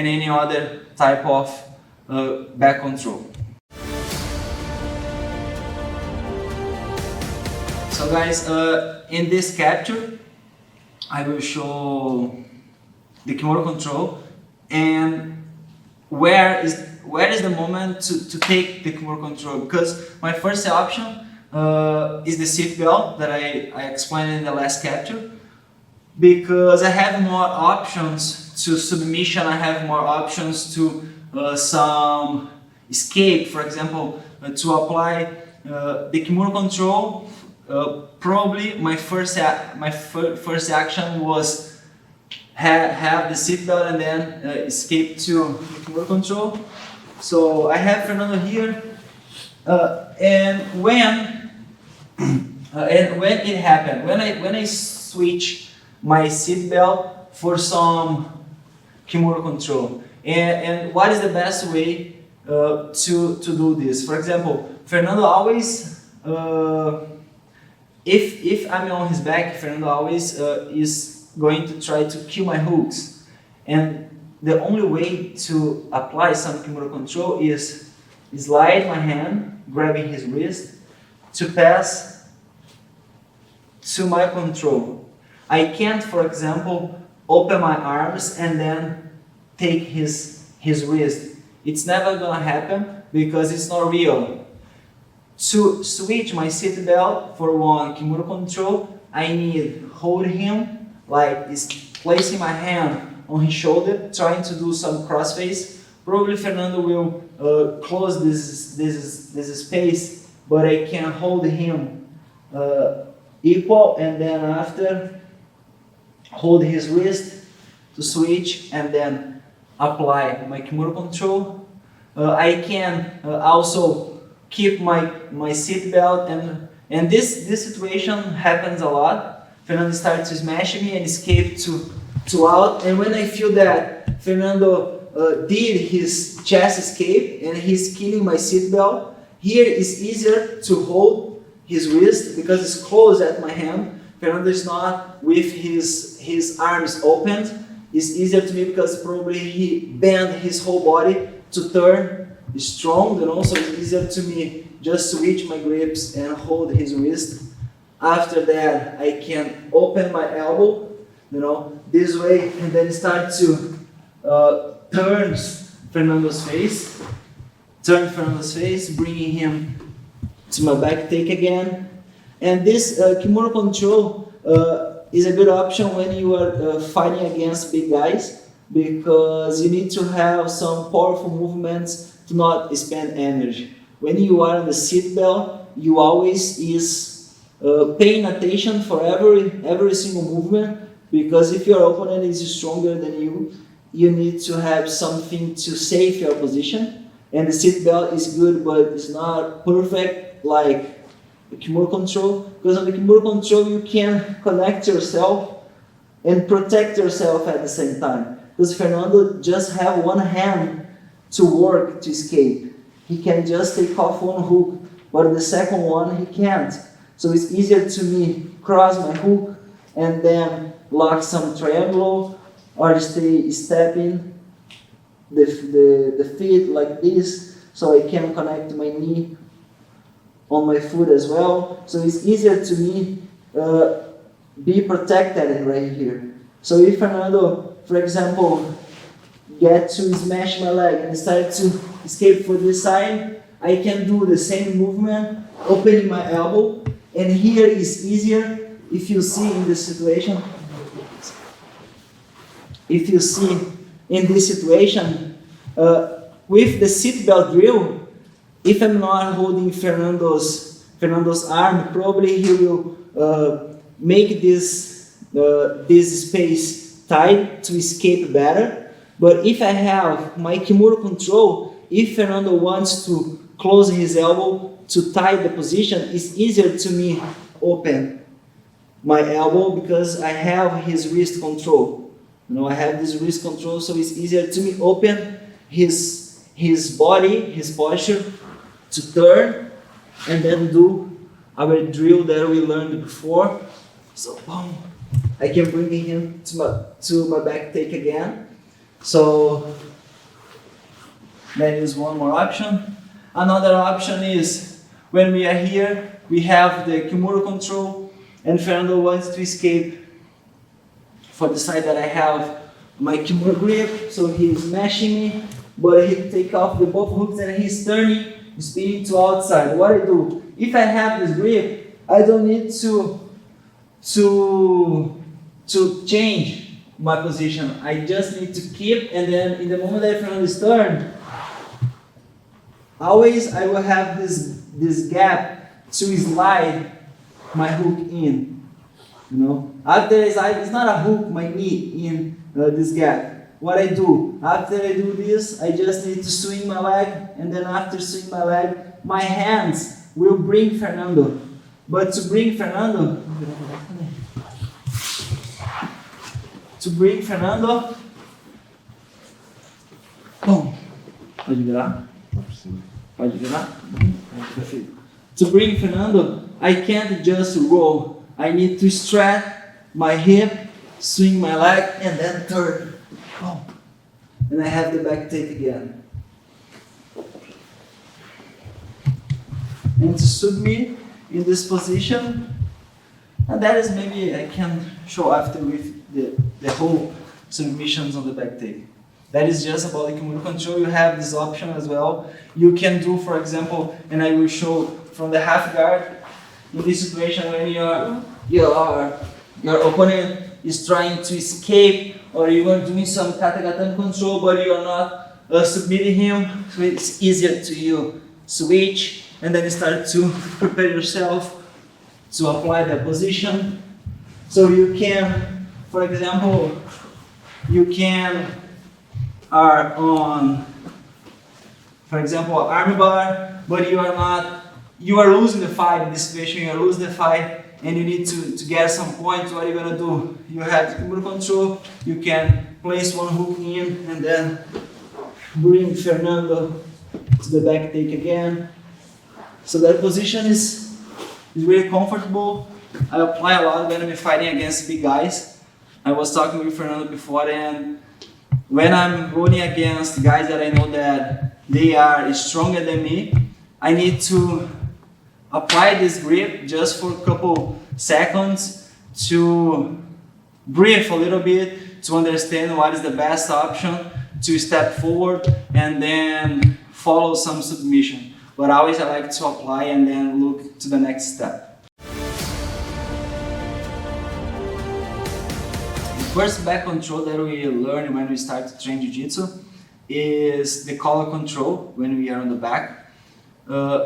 and any other type of back control. So guys, in this capture, I will show the Kimura control and where is the moment to take the Kimura control, because my first option is the seat belt that I explained in the last capture, because I have more options to submission, I have more options to some escape. For example, to apply the Kimura control, probably my first action was have the seatbelt and then escape to the Kimura control. So I have Fernando here, and when it happened, when I switch my seatbelt for some Kimura control, and what is the best way to do this? For example, Fernando always, if I'm on his back, Fernando always is going to try to kill my hooks, and the only way to apply some Kimura control is slide my hand, grabbing his wrist, to pass to my control. I can't, for example, open my arms and then take his wrist. It's never gonna happen because it's not real. To switch my seat belt for one Kimura control, I need hold him, like is placing my hand on his shoulder, trying to do some crossface. Probably Fernando will close this space, but I can hold him equal, and then after hold his wrist to switch and then apply my Kimura control. I can also keep my seat belt, and this situation happens a lot. Fernando starts to smash me and escape to out, and when I feel that Fernando did his chest escape and he's killing my seat belt, here is easier to hold his wrist because it's close at my hand. Fernando is not with his arms opened. It's easier to me because probably he bent his whole body to turn strong, and also it's easier to me just switch my grips and hold his wrist. After that, I can open my elbow, this way, and then start to turn Fernando's face, bringing him to my back take again. And this Kimura control is a good option when you are fighting against big guys, because you need to have some powerful movements to not spend energy. When you are on the seat belt, you always is paying attention for every single movement, because if your opponent is stronger than you need to have something to save your position. And the seat belt is good, but it's not perfect like the Kimura control, because on the Kimura control you can connect yourself and protect yourself at the same time. Because Fernando just have one hand to work to escape. He can just take off one hook, but the second one he can't. So it's easier to me cross my hook and then lock some triangle, or stay stepping the feet like this, so I can connect my knee on my foot as well. So it's easier to me be protected right here. So if Fernando, for example, get to smash my leg and start to escape for this side, I can do the same movement, opening my elbow, and here is easier. If you see in this situation, with the seatbelt drill, if I'm not holding Fernando's arm, probably he will make this space tight to escape better. But if I have my Kimura control, if Fernando wants to close his elbow to tie the position, it's easier to me open my elbow because I have his wrist control. I have this wrist control, so it's easier to me open his body, his posture, to turn and then do our drill that we learned before. So boom, I can bring him to my back take again. So That is one more option. Another option is when we are here, we have the Kimura control, and Fernando wants to escape for the side that I have my Kimura grip, so he's mashing me, but he take off the both hooks and he's turning, spinning to outside. What I do, if I have this grip, I don't need to change my position. I just need to keep, and then in the moment that Fernando is turn, always I will have this gap to slide my hook in. You know, after it's not a hook, my knee in this gap. What I do, after I do this, I just need to swing my leg, and then after swing my leg, my hands will bring Fernando. But to bring Fernando, boom. Pode virar? Pode virar? Perfeito. To bring Fernando, I can't just roll. I need to stretch my hip, swing my leg, and then turn. Boom. And I have the back take again. And to submit in this position, and that is maybe I can show after with the whole submissions on the back take. That is just about the Kimura control. You have this option as well. You can do, for example, and I will show from the half guard, in this situation when your opponent is trying to escape, or you are doing some kata-kata control, but you are not submitting him, so it's easier to you switch, and then start to prepare yourself to apply the position. So you can, for example, you can are on, for example, arm bar, but you are losing the fight in this situation, you are losing the fight, and you need to get some points. What are you gonna do? You have the Kimura control, you can place one hook in, and then bring Fernando to the back take again. So that position is really comfortable. I apply a lot when I'm fighting against big guys. I was talking with Fernando before, and when I'm running against guys that I know that they are stronger than me, I need to apply this grip just for a couple seconds to breathe a little bit, to understand what is the best option, to step forward and then follow some submission. But always I like to apply and then look to the next step. The first back control that we learn when we start to train Jiu-Jitsu is the collar control when we are on the back.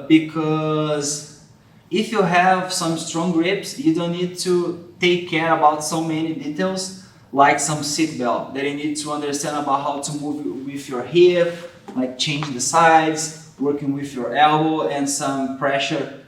Because if you have some strong grips, you don't need to take care about so many details like some seat belt, that you need to understand about how to move with your hip, like change the sides, working with your elbow, and some pressure